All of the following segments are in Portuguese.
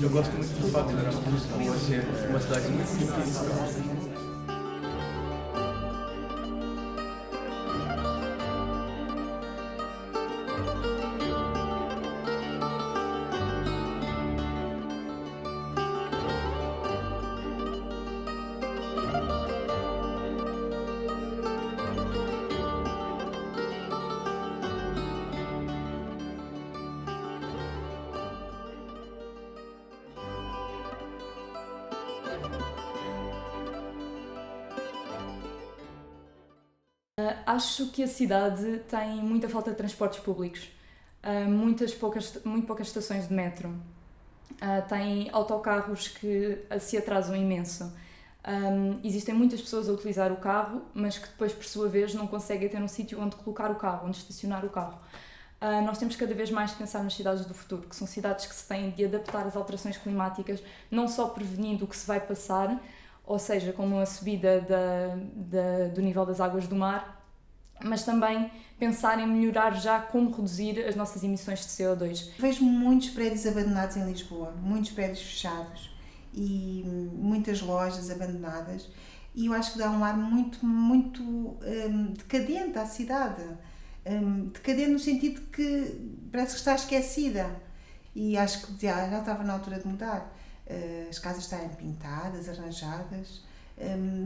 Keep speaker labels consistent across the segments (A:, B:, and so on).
A: Eu gosto muito do facto de Lisboa ser uma cidade muito simples.
B: Acho que a cidade tem muita falta de transportes públicos, muito poucas estações de metro, tem autocarros que se atrasam imenso. Existem muitas pessoas a utilizar o carro, mas que depois, por sua vez, não conseguem ter um sítio onde colocar o carro, onde estacionar o carro. Nós temos cada vez mais de pensar nas cidades do futuro, que são cidades que se têm de adaptar às alterações climáticas, não só prevenindo o que se vai passar, ou seja, como a subida do nível das águas do mar, mas também pensar em melhorar já como reduzir as nossas emissões de CO2.
C: Vejo muitos prédios abandonados em Lisboa, muitos prédios fechados e muitas lojas abandonadas, e eu acho que dá um ar muito decadente à cidade. Decadente no sentido que parece que está esquecida, e acho que já estava na altura de mudar. As casas estarem pintadas, arranjadas,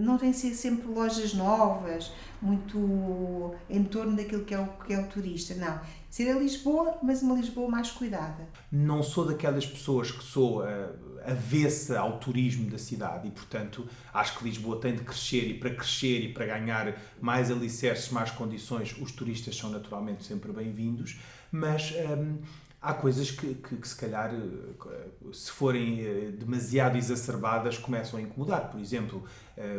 C: não têm de ser sempre lojas novas, muito em torno daquilo que é o turista, não. Ser a Lisboa, mas uma Lisboa mais cuidada.
D: Não sou daquelas pessoas que sou avessa ao turismo da cidade e, portanto, acho que Lisboa tem de crescer, e para crescer e para ganhar mais alicerces, mais condições, os turistas são naturalmente sempre bem-vindos, mas há coisas que se calhar, se forem demasiado exacerbadas, começam a incomodar. Por exemplo,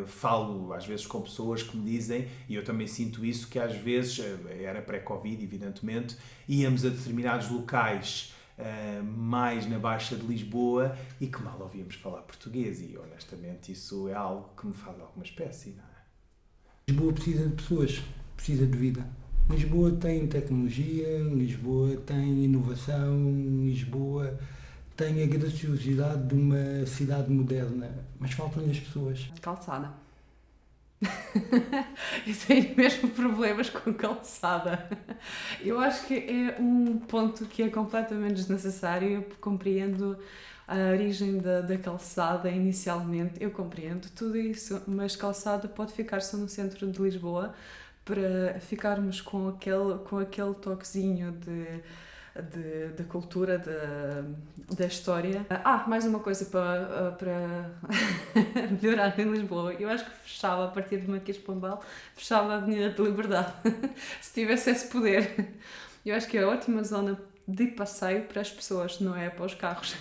D: falo às vezes com pessoas que me dizem, e eu também sinto isso, que às vezes, era pré-Covid, evidentemente, íamos a determinados locais mais na Baixa de Lisboa e que mal ouvíamos falar português, e honestamente isso é algo que me faz alguma espécie, não é?
E: Lisboa precisa de pessoas, precisa de vida. Lisboa tem tecnologia, Lisboa tem inovação, Lisboa tem a graciosidade de uma cidade moderna, mas faltam-lhe as pessoas.
F: Calçada. Eu tenho mesmo problemas com calçada. Eu acho que é um ponto que é completamente desnecessário. Eu compreendo a origem da calçada inicialmente, eu compreendo tudo isso, mas calçada pode ficar só no centro de Lisboa, para ficarmos com aquele toquezinho de cultura, da história. Mais uma coisa para melhorar em Lisboa. Eu acho que fechava, a partir de Marquês de Pombal, fechava a Avenida de Liberdade, se tivesse esse poder. Eu acho que é ótima zona de passeio para as pessoas, não é para os carros.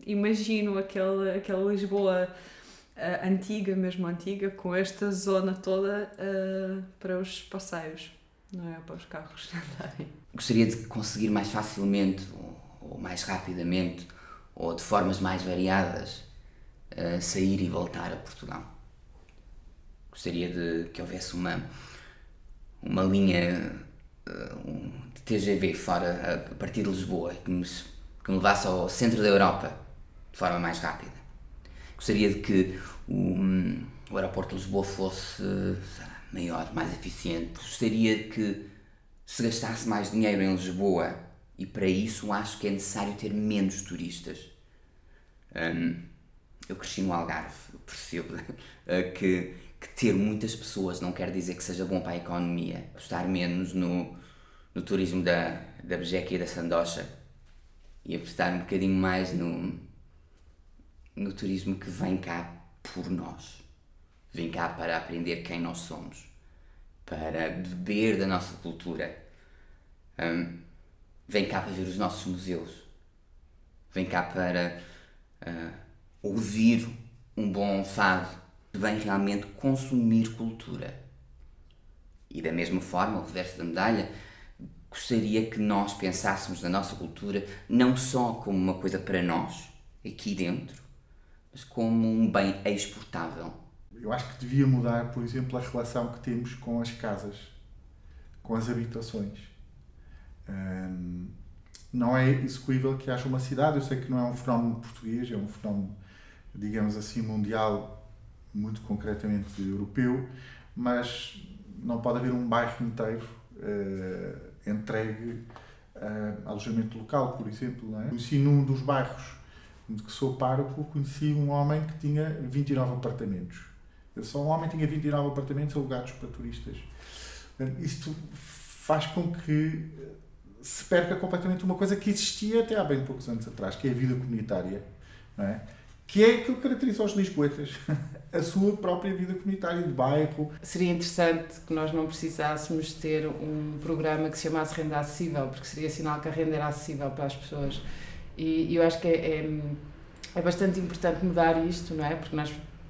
F: Imagino aquela Lisboa mesmo antiga, com esta zona toda para os passeios, não é para os carros andarem.
G: Gostaria de conseguir mais facilmente, ou mais rapidamente, ou de formas mais variadas, sair e voltar a Portugal. Gostaria de que houvesse uma linha de TGV fora, a partir de Lisboa, que me levasse ao centro da Europa de forma mais rápida. Gostaria de que o aeroporto de Lisboa fosse maior, mais eficiente. Gostaria de que se gastasse mais dinheiro em Lisboa, e para isso acho que é necessário ter menos turistas. Eu cresci no Algarve, percebo que ter muitas pessoas não quer dizer que seja bom para a economia. Apostar menos no turismo da Bejeca e da Sandocha e apostar um bocadinho mais no turismo que vem cá por nós. Vem cá para aprender quem nós somos, para beber da nossa cultura. Vem cá para ver os nossos museus. Vem cá para ouvir um bom fado. Vem realmente consumir cultura. E da mesma forma, o reverso da medalha, gostaria que nós pensássemos na nossa cultura não só como uma coisa para nós, aqui dentro, mas como um bem exportável.
H: Eu acho que devia mudar, por exemplo, a relação que temos com as casas, com as habitações. Não é execuível que haja uma cidade, eu sei que não é um fenómeno português, é um fenómeno, digamos assim, mundial, muito concretamente europeu, mas não pode haver um bairro inteiro entregue a alojamento local, por exemplo. Não é? Conheci num dos bairros de que sou pároco, conheci um homem que tinha 29 apartamentos. Só um homem tinha 29 apartamentos alugados para turistas. Isto faz com que se perca completamente uma coisa que existia até há bem poucos anos atrás, que é a vida comunitária, não é? Que é aquilo que caracteriza os lisboetas, a sua própria vida comunitária de bairro.
F: Seria interessante que nós não precisássemos ter um programa que se chamasse Renda Acessível, porque seria sinal que a renda era acessível para as pessoas. E eu acho que é bastante importante mudar isto, não é? Porque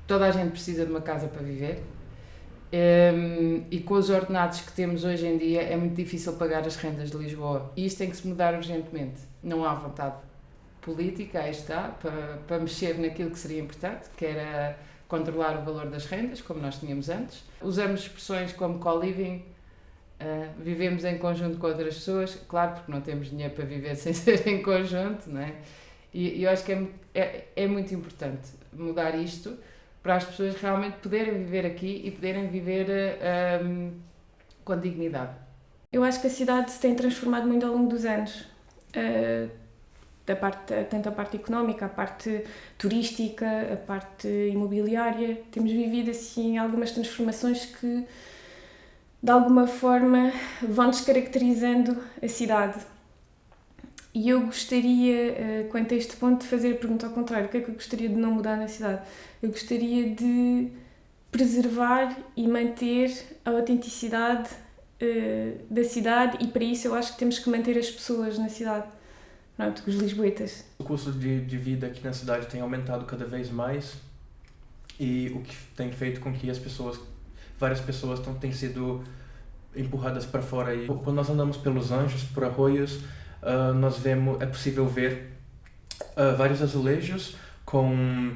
F: toda a gente precisa de uma casa para viver. E com os ordenados que temos hoje em dia é muito difícil pagar as rendas de Lisboa. E isto tem que se mudar urgentemente. Não há vontade política, aí está, para mexer naquilo que seria importante, que era controlar o valor das rendas, como nós tínhamos antes. Usamos expressões como co-living, vivemos em conjunto com outras pessoas, claro, porque não temos dinheiro para viver sem ser em conjunto, não é? E eu acho que é muito importante mudar isto para as pessoas realmente poderem viver aqui e poderem viver com dignidade.
I: Eu acho que a cidade se tem transformado muito ao longo dos anos. Tanto a parte económica, a parte turística, a parte imobiliária. Temos vivido assim algumas transformações que de alguma forma vão descaracterizando a cidade. E eu gostaria, quanto a este ponto, de fazer a pergunta ao contrário. O que é que eu gostaria de não mudar na cidade? Eu gostaria de preservar e manter a autenticidade da cidade, e para isso eu acho que temos que manter as pessoas na cidade. Pronto, os lisboetas.
A: O custo de vida aqui na cidade tem aumentado cada vez mais, e o que tem feito com que várias pessoas têm sido empurradas para fora. E quando nós andamos pelos Anjos, por Arroios, é possível ver vários azulejos com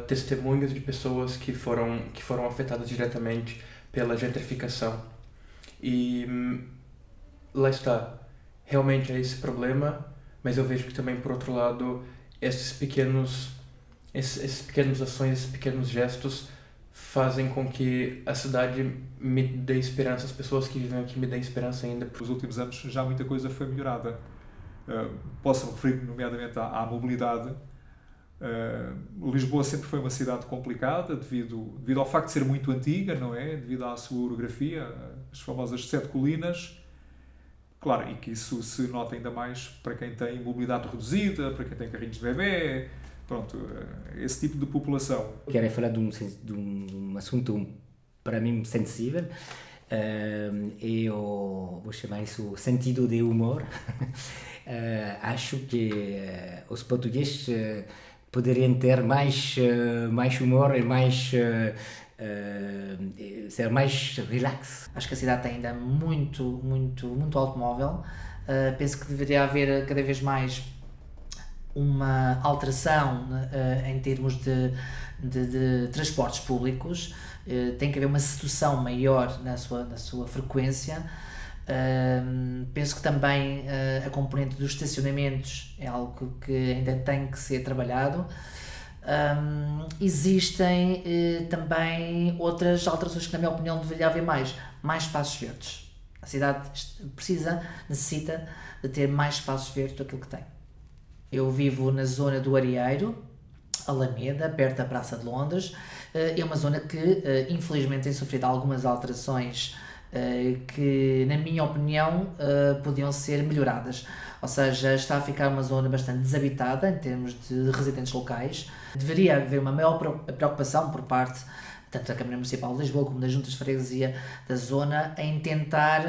A: testemunhos de pessoas que foram afetadas diretamente pela gentrificação. E lá está, realmente é esse problema. Mas eu vejo que também, por outro lado, esses pequenos ações, esses pequenos gestos fazem com que a cidade me dê esperança, as pessoas que vivem aqui me dêem esperança ainda.
J: Nos últimos anos já muita coisa foi melhorada. Posso referir nomeadamente à mobilidade. Lisboa sempre foi uma cidade complicada devido ao facto de ser muito antiga, não é? Devido à sua orografia, as famosas 7 colinas. Claro, e que isso se nota ainda mais para quem tem mobilidade reduzida, para quem tem carrinhos de bebê, pronto, esse tipo de população.
K: Quero falar de um assunto para mim sensível, eu vou chamar isso sentido de humor. Acho que os portugueses poderiam ter mais humor e ser mais relax.
L: Acho que a cidade tem ainda muito automóvel. Penso que deveria haver cada vez mais uma alteração em termos de transportes públicos. Tem que haver uma sedução maior na sua frequência. Penso que também a componente dos estacionamentos é algo que ainda tem que ser trabalhado. Existem também outras alterações que, na minha opinião, deveria haver mais espaços verdes. A cidade necessita de ter mais espaços verdes do que tem. Eu vivo na zona do Arieiro, Alameda, perto da Praça de Londres. É uma zona que, infelizmente, tem sofrido algumas alterações que, na minha opinião, podiam ser melhoradas. Ou seja, está a ficar uma zona bastante desabitada em termos de residentes locais. Deveria haver uma maior preocupação por parte tanto da Câmara Municipal de Lisboa como das juntas de freguesia da zona em tentar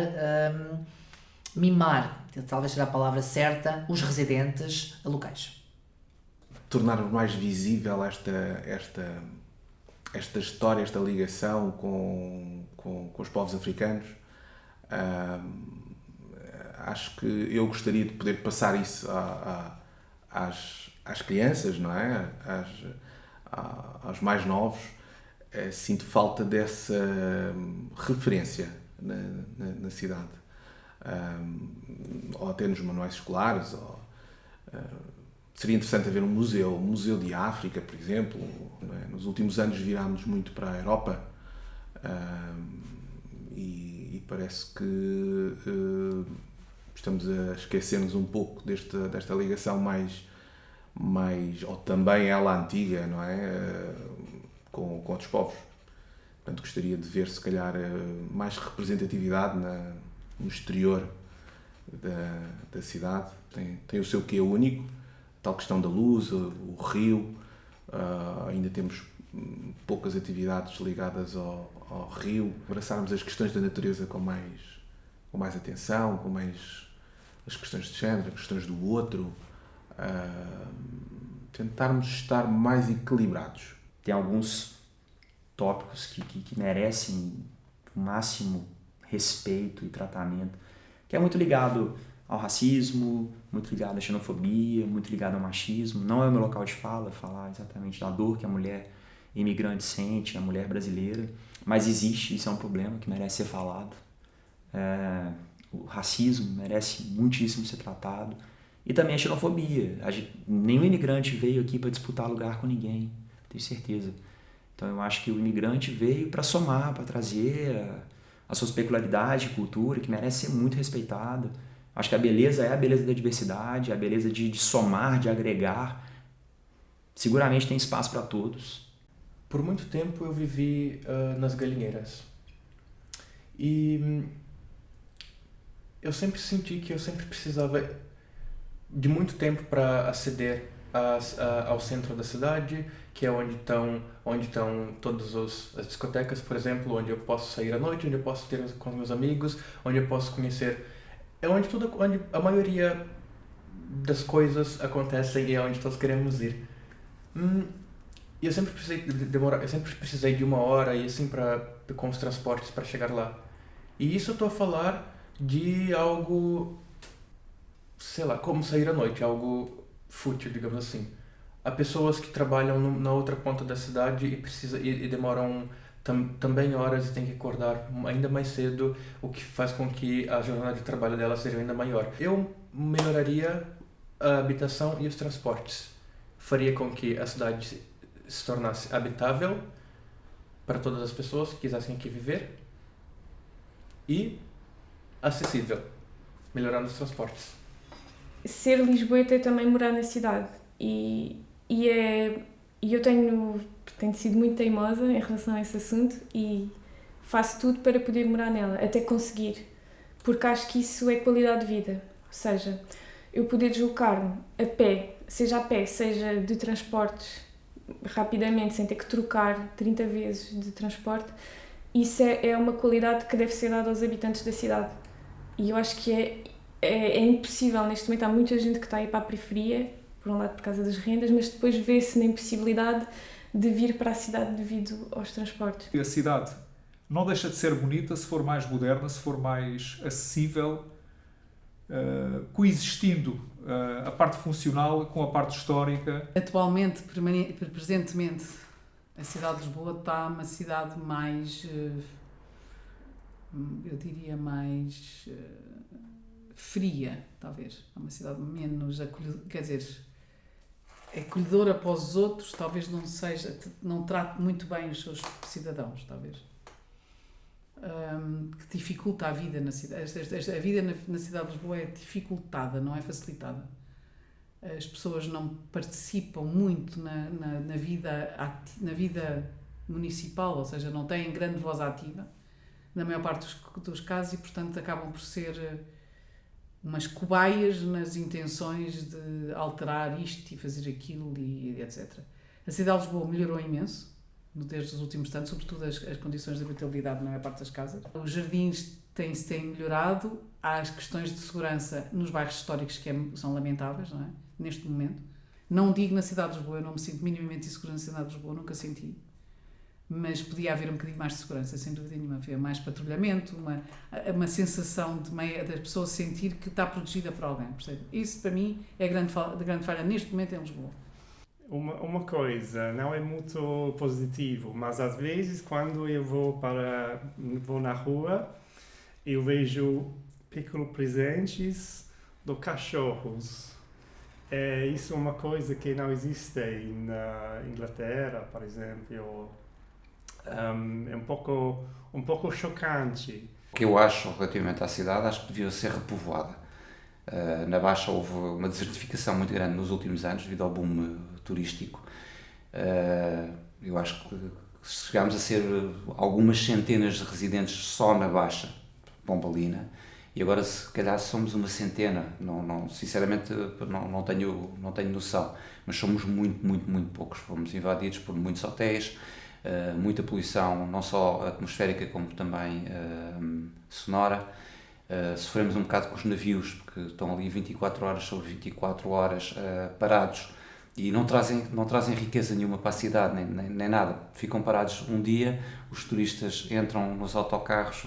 L: mimar, talvez seja a palavra certa, os residentes locais.
D: Tornar mais visível esta história, esta ligação com os povos africanos. Acho que eu gostaria de poder passar isso às crianças, não é? Aos mais novos. Sinto falta dessa referência na cidade. ou até nos manuais escolares. Seria interessante haver um museu de África, por exemplo. Não é? Nos últimos anos virámos muito para a Europa e parece que estamos a esquecer-nos um pouco desta ligação mais ou também ela antiga, não é? Com outros povos. Portanto, gostaria de ver, se calhar, mais representatividade no exterior da cidade. Tem o seu quê único, tal questão da luz, o rio. Ainda temos poucas atividades ligadas ao rio. Abraçarmos as questões da natureza com mais atenção, com mais as questões de género, as questões do outro. Tentarmos estar mais equilibrados.
M: Tem alguns tópicos que merecem o máximo respeito e tratamento, que é muito ligado ao racismo, muito ligado à xenofobia, muito ligado ao machismo. Não é o meu local de falar exatamente da dor que a mulher imigrante sente, a mulher brasileira, mas existe, isso é um problema que merece ser falado. O racismo merece muitíssimo ser tratado. E também a xenofobia. Nenhum imigrante veio aqui para disputar lugar com ninguém, tenho certeza. Então eu acho que o imigrante veio para somar, para trazer a sua peculiaridade, cultura, que merece ser muito respeitada. Acho que a beleza é a beleza da diversidade, a beleza de somar, de agregar. Seguramente tem espaço para todos.
A: Por muito tempo eu vivi nas galinheiras. E eu sempre senti que eu sempre precisava de muito tempo para aceder ao centro da cidade, que é onde estão todas as discotecas, por exemplo, onde eu posso sair à noite, onde eu posso ter com meus amigos, onde eu posso conhecer. É onde a maioria das coisas acontecem e é onde todos queremos ir. E eu sempre precisei de 1 hora e assim com os transportes para chegar lá. E isso eu estou a falar de algo, sei lá, como sair à noite, algo fútil, digamos assim. Há pessoas que trabalham na outra ponta da cidade e demoram também horas e têm que acordar ainda mais cedo, o que faz com que a jornada de trabalho delas seja ainda maior. Eu melhoraria a habitação e os transportes. Faria com que a cidade se tornasse habitável para todas as pessoas que quisessem aqui viver e acessível, melhorando os transportes.
I: Ser lisboeta é também morar na cidade e eu tenho sido muito teimosa em relação a esse assunto e faço tudo para poder morar nela, até conseguir, porque acho que isso é qualidade de vida. Ou seja, eu poder deslocar-me a pé, seja de transportes rapidamente, sem ter que trocar 30 vezes de transporte, isso é uma qualidade que deve ser dada aos habitantes da cidade. E eu acho que é impossível neste momento. Há muita gente que está a ir para a periferia, por um lado por causa das rendas, mas depois vê-se na impossibilidade de vir para a cidade devido aos transportes.
J: A cidade não deixa de ser bonita se for mais moderna, se for mais acessível, coexistindo a parte funcional com a parte histórica.
F: Atualmente, presentemente, a cidade de Lisboa está uma cidade mais, eu diria, mais fria, talvez. É uma cidade menos acolhedora, quer dizer, acolhedora para os outros, talvez não trate muito bem os seus cidadãos, talvez. Que dificulta a vida na cidade. A vida na cidade de Lisboa é dificultada, não é facilitada. As pessoas não participam muito na vida municipal, ou seja, não têm grande voz ativa, na maior parte dos casos, e, portanto, acabam por ser umas cobaias nas intenções de alterar isto e fazer aquilo e etc. A cidade de Lisboa melhorou imenso desde os últimos tempos, sobretudo as condições de habitabilidade na maior parte das casas. Os jardins têm melhorado, há as questões de segurança nos bairros históricos que são lamentáveis, não é? Neste momento. Não digo na cidade de Lisboa, eu não me sinto minimamente insegura na cidade de Lisboa, nunca senti. Mas podia haver um bocadinho mais de segurança, sem dúvida nenhuma. Haver mais patrulhamento, uma sensação da pessoa sentir que está protegida por alguém, percebe? Isso, para mim, é a grande falha neste momento em Lisboa.
N: Uma coisa, não é muito positivo, mas às vezes quando eu vou na rua, eu vejo pequenos presentes dos cachorros. Isso é uma coisa que não existe na Inglaterra, por exemplo. É um pouco chocante.
O: O que eu acho relativamente à cidade, acho que devia ser repovoada. Na Baixa houve uma desertificação muito grande nos últimos anos devido ao boom turístico. Eu acho que chegámos a ser algumas centenas de residentes só na Baixa Pombalina e agora se calhar somos uma centena. Sinceramente não tenho noção, mas somos muito poucos. Fomos invadidos por muitos hotéis, muita poluição, não só atmosférica como também sonora. Sofremos um bocado com os navios, porque estão ali 24 horas sobre 24 horas parados e não trazem riqueza nenhuma para a cidade, nem nada. Ficam parados um dia, os turistas entram nos autocarros,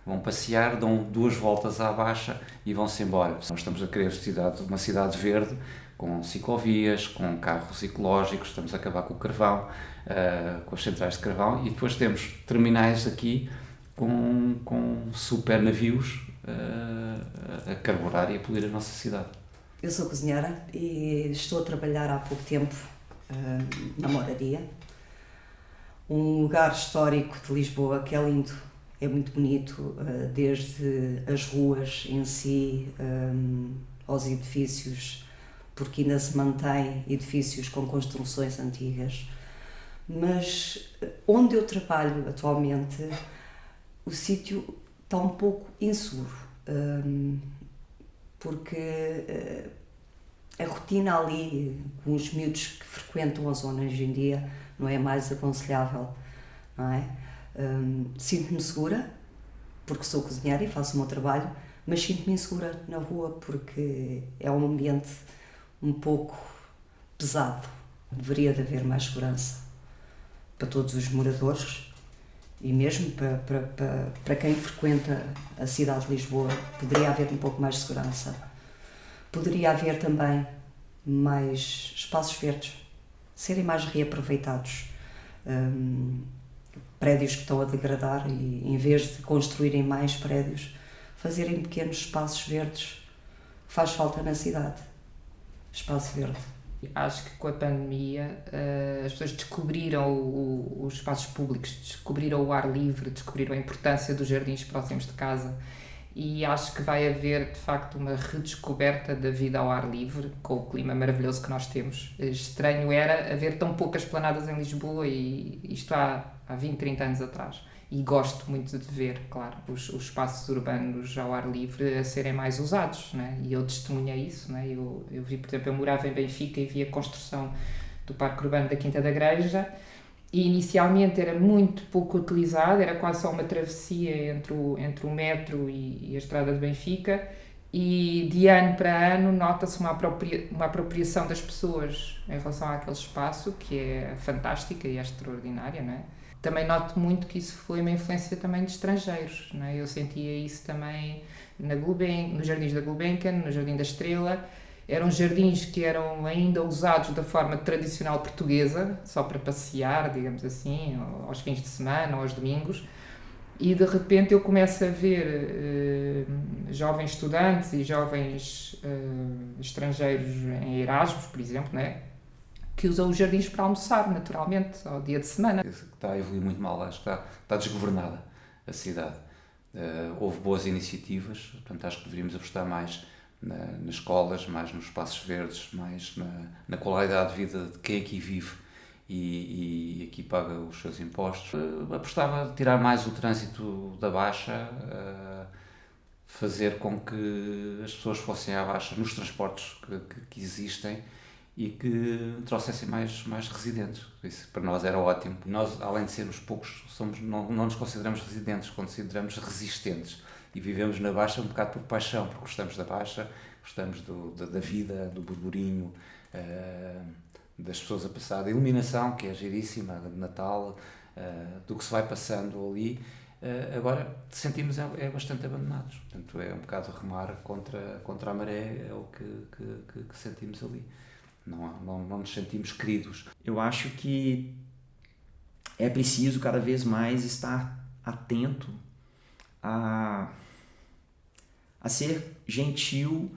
O: vão passear, dão 2 voltas à Baixa e vão-se embora. Nós estamos a querer uma cidade verde, com ciclovias, com carros ecológicos, estamos a acabar com o carvão, com as centrais de carvão, e depois temos terminais aqui com super navios a carburar e a poluir a nossa cidade.
P: Eu sou cozinheira e estou a trabalhar há pouco tempo na Moraria, um lugar histórico de Lisboa que é lindo, é muito bonito, desde as ruas em si, aos edifícios, porque ainda se mantém edifícios com construções antigas, mas onde eu trabalho atualmente o sítio está um pouco inseguro, porque a rotina ali, com os miúdos que frequentam a zona hoje em dia, não é mais aconselhável, não é? Sinto-me segura, porque sou cozinheira e faço o meu trabalho, mas sinto-me insegura na rua, porque é um ambiente um pouco pesado. Deveria de haver mais segurança para todos os moradores, e mesmo para quem frequenta a cidade de Lisboa, poderia haver um pouco mais de segurança. Poderia haver também mais espaços verdes, serem mais reaproveitados. Prédios que estão a degradar e, em vez de construírem mais prédios, fazerem pequenos espaços verdes. Faz falta na cidade. Espaço verde.
Q: Acho que com a pandemia as pessoas descobriram os espaços públicos, descobriram o ar livre, descobriram a importância dos jardins próximos de casa, e acho que vai haver de facto uma redescoberta da vida ao ar livre com o clima maravilhoso que nós temos. Estranho era haver tão poucas planadas em Lisboa, e isto há 20, 30 anos atrás. E gosto muito de ver, claro, os espaços urbanos ao ar livre a serem mais usados, né? E eu testemunhei isso, né? Eu vi, por exemplo, eu morava em Benfica e vi a construção do Parque Urbano da Quinta da Igreja, e inicialmente era muito pouco utilizado, era quase só uma travessia entre o metro e a estrada de Benfica, e de ano para ano nota-se uma apropriação das pessoas em relação àquele espaço, que é fantástica e é extraordinária, não é? Também noto muito que isso foi uma influência também de estrangeiros, não é? Eu sentia isso também nos jardins da Gulbenkian, no Jardim da Estrela. Eram jardins que eram ainda usados da forma tradicional portuguesa, só para passear, digamos assim, aos fins de semana ou aos domingos. E de repente eu começo a ver jovens estudantes e jovens estrangeiros em Erasmus, por exemplo, não é? Que usam os jardins para almoçar, naturalmente, ao dia de semana.
O: Está a evoluir muito mal, acho que está desgovernada a cidade. Houve boas iniciativas, portanto acho que deveríamos apostar mais nas escolas, mais nos espaços verdes, mais na qualidade de vida de quem aqui vive e aqui paga os seus impostos. Apostava de tirar mais o trânsito da Baixa, fazer com que as pessoas fossem à Baixa nos transportes que existem, e que trouxessem mais residentes. Isso para nós era ótimo. Nós, além de sermos poucos, não nos consideramos residentes, consideramos resistentes. E vivemos na Baixa um bocado por paixão, porque gostamos da Baixa, gostamos da vida, do burburinho, das pessoas a passar, da iluminação, que é giríssima, de Natal, do que se vai passando ali. Agora sentimos bastante abandonados. Portanto, é um bocado remar contra a maré, é o que sentimos ali. Não nos sentimos queridos.
M: Eu acho que é preciso cada vez mais estar atento a a ser gentil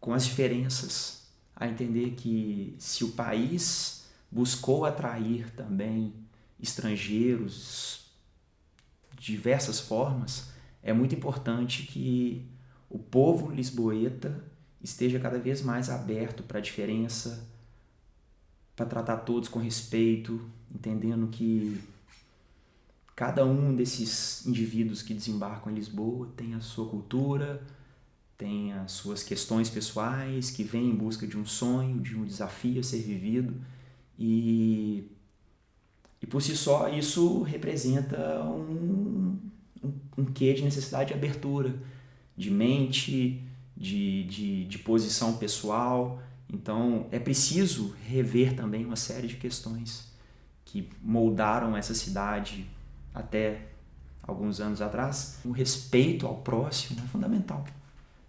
M: com as diferenças, a entender que se o país buscou atrair também estrangeiros de diversas formas, é muito importante que o povo lisboeta esteja cada vez mais aberto para a diferença, para tratar todos com respeito, entendendo que cada um desses indivíduos que desembarcam em Lisboa tem a sua cultura, tem as suas questões pessoais, que vem em busca de um sonho, de um desafio a ser vivido, e por si só isso representa um quê de necessidade de abertura, de mente, de posição pessoal. Então é preciso rever também uma série de questões que moldaram essa cidade até alguns anos atrás. O respeito ao próximo é fundamental.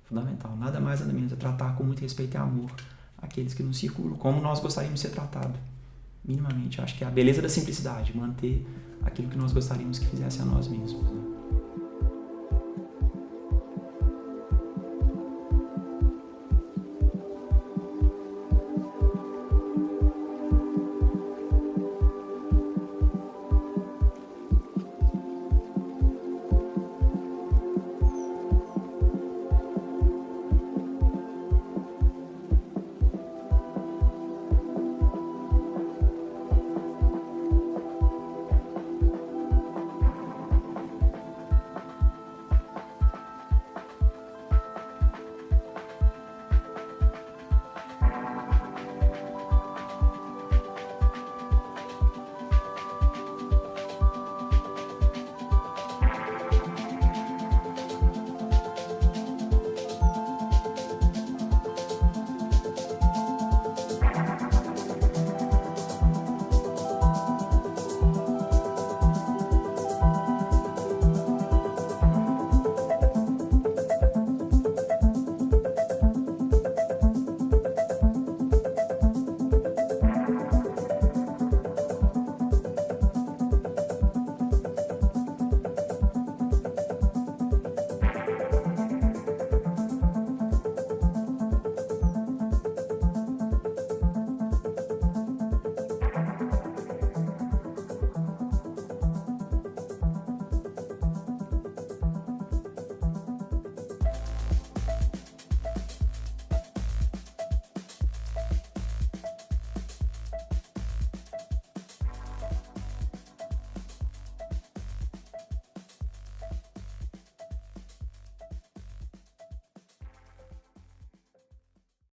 M: Fundamental. Nada mais, nada menos. É tratar com muito respeito e amor aqueles que nos circulam, como nós gostaríamos de ser tratados. Minimamente. Acho que é a beleza da simplicidade, manter aquilo que nós gostaríamos que fizesse a nós mesmos, né?